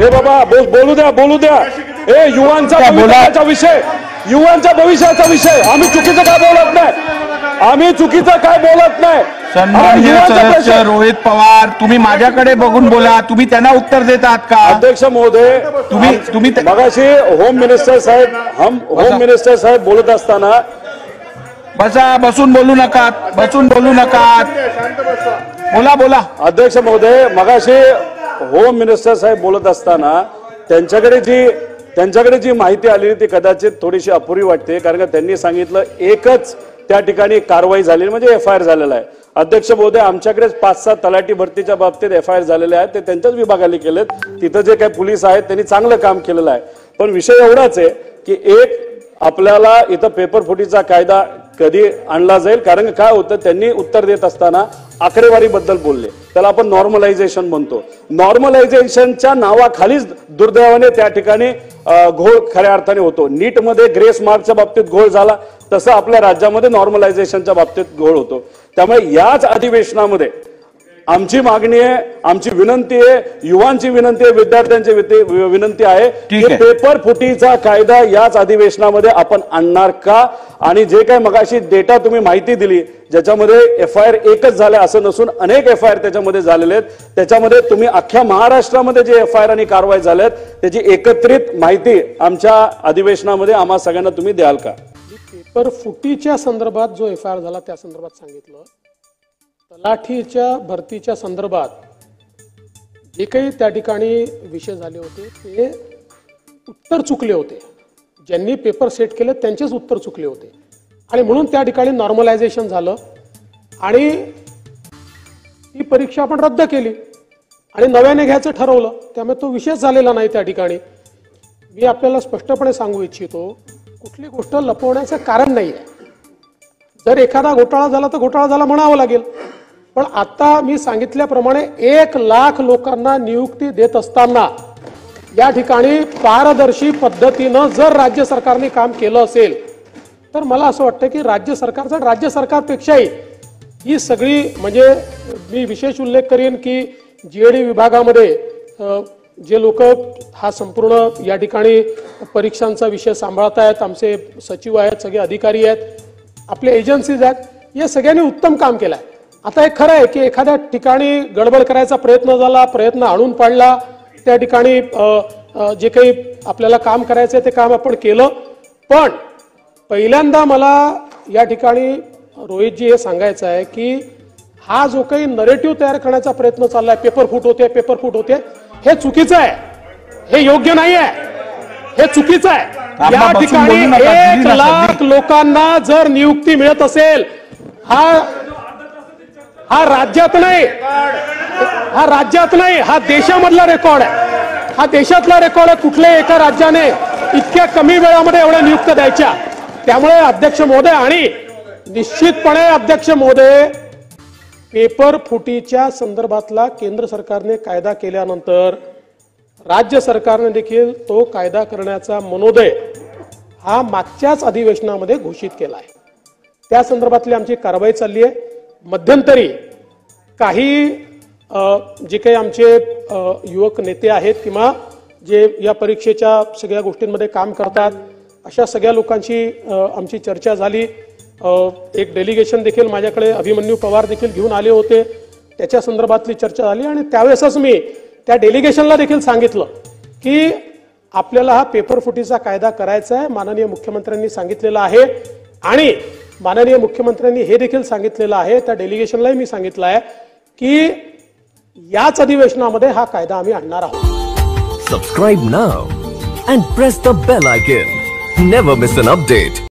हे बाबा बोलू द्या हे युवांचा भविष्याचा विषय, युवांच्या भविष्याचा विषय. आम्ही चुकीचं काय बोलत नाही. सन्माननीय सदस्य रोहित पवार, तुम्ही माझ्याकडे बघून बोला, तुम्ही त्यांना उत्तर देत आहात का? अध्यक्ष महोदय, तुम्ही मगाशी होम मिनिस्टर साहेब बोलत असताना बसा, बसून बोलू नका. बोला. अध्यक्ष महोदय, मगाशी होम मिनिस्टर साहेब बोलत असताना त्यांच्याकडे जी माहिती आली ती कदाचित थोडीशी अपुरी वाटते, कारण का त्यांनी सांगितलं एकच त्या ठिकाणी कारवाई झाली म्हणजे FIR झालेला आहे. अध्यक्ष महोदय, आमच्याकडे 5-6 तलाठी भरतीच्या बाबतीत FIR झालेले आहेत, ते त्यांच्याच विभागाने केलेत. तिथं जे काही पोलीस आहेत त्यांनी चांगलं काम केलेलं आहे. पण विषय एवढाच आहे की एक आपल्याला इथं पेपर फुटीचा कायदा कधी आणला जाईल, कारण काय होतं त्यांनी उत्तर देत असताना आकडेवारी बद्दल बोलले, त्याला आपण नॉर्मलायझेशन म्हणतो. नॉर्मलायझेशनच्या नावाखालीच दुर्दैवाने त्या ठिकाणी घोळ खऱ्या अर्थाने होतो. नीटमध्ये ग्रेस मार्कच्या बाबतीत घोळ झाला, तसं आपल्या राज्यामध्ये नॉर्मलायझेशनच्या बाबतीत घोळ होतो. त्यामुळे याच अधिवेशनामध्ये आमची मागणी आहे, आमची विनंती आहे, युवांची विनंती आहे, विद्यार्थ्यांची विनंती आहे की पेपर फुटीचा कायदा याच अधिवेशनामध्ये आपण आणणार का? आणि जे काही मगाशी डेटा तुम्ही माहिती दिली ज्याच्यामध्ये FIR एकच झाले असं नसून अनेक FIR त्याच्यामध्ये झालेले आहेत, त्याच्यामध्ये तुम्ही अख्ख्या महाराष्ट्रामध्ये जे FIR आणि कारवाई झाल्यात त्याची एकत्रित माहिती आमच्या अधिवेशनामध्ये आम्हा सगळ्यांना तुम्ही द्याल का? पेपर फुटीच्या संदर्भात जो FIR झाला त्या संदर्भात सांगितलं. तलाठीच्या भरतीच्या संदर्भात जे काही त्या ठिकाणी विषय झाले होते ते उत्तर चुकले होते. ज्यांनी पेपर सेट केले त्यांचेच उत्तर चुकले होते आणि म्हणून त्या ठिकाणी नॉर्मलायझेशन झालं आणि ती परीक्षा आपण रद्द केली आणि नव्याने घ्यायचं ठरवलं. त्यामुळे तो विषयच झालेला नाही त्या ठिकाणी. मी आपल्याला स्पष्टपणे सांगू इच्छितो, कुठली गोष्ट लपवण्याचं कारण नाही आहे. जर एखादा घोटाळा झाला तर घोटाळा झाला म्हणावं लागेल. पण आता मी सांगितल्याप्रमाणे 1 लाख लोकांना नियुक्ती देत असताना या ठिकाणी पारदर्शी पद्धतीनं जर राज्य सरकारने काम केलं असेल तर मला असं वाटतं की राज्य सरकारपेक्षाही ही सगळी, म्हणजे मी विशेष उल्लेख करेन की GAD विभागामध्ये जे लोक हा संपूर्ण या ठिकाणी परीक्षांचा विषय सांभाळत आहेत, आमचे सचिव आहेत, सगळे अधिकारी आहेत, आपले एजन्सीज आहेत, या सगळ्यांनी उत्तम काम केलं आहे. आता हे खरं आहे की एखाद्या ठिकाणी गडबड करायचा प्रयत्न झाला, प्रयत्न आणून पाडला, त्या ठिकाणी जे काही आपल्याला काम करायचं आहे ते काम आपण केलं. पण पहिल्यांदा मला या ठिकाणी रोहितजी हे सांगायचं आहे की हा जो काही नरेटिव्ह तयार करण्याचा प्रयत्न चाललाय, पेपर फूट होते, हे चुकीचं आहे, हे योग्य नाही आहे, हे चुकीचं आहे. या ठिकाणी 1 लाख लोकांना जर नियुक्ती मिळत असेल, हा राज्यात नाही, हा देशामधला रेकॉर्ड आहे, हा देशातला रेकॉर्ड आहे. कुठल्याही एका राज्याने इतक्या कमी वेळामध्ये एवढ्या नियुक्त्या द्यायच्या. त्यामुळे अध्यक्ष महोदय, आणि निश्चितपणे अध्यक्ष महोदय, पेपर फुटीच्या संदर्भातला केंद्र सरकारने कायदा केल्यानंतर राज्य सरकारने देखील तो कायदा करण्याचा मनोदय हा मागच्याच अधिवेशनामध्ये घोषित केला आहे. त्या संदर्भातली आमची कारवाई चालली आहे. मध्यंतरी काही जे काही आमचे युवक नेते आहेत किंवा जे या परीक्षेच्या सगळ्या गोष्टींमध्ये काम करतात अशा सगळ्या लोकांची आमची चर्चा झाली. एक डेलिगेशन देखील माझ्याकडे अभिमन्यू पवार देखील घेऊन आले होते, त्याच्या संदर्भातली चर्चा झाली आणि त्यावेळेसच मी त्या डेलिगेशनला देखील सांगितलं की आपल्याला हा पेपर फुटीचा कायदा करायचा आहे, माननीय मुख्यमंत्र्यांनी सांगितलेलं आहे आणि माननीय मुख्यमंत्र्यांनी हे देखील सांगितलेलं आहे, त्या डेलिगेशनलाही मी सांगितलं आहे की याच अधिवेशनामध्ये हा कायदा आम्ही आणणार आहोत. Subscribe now and press the bell icon. Never miss an update.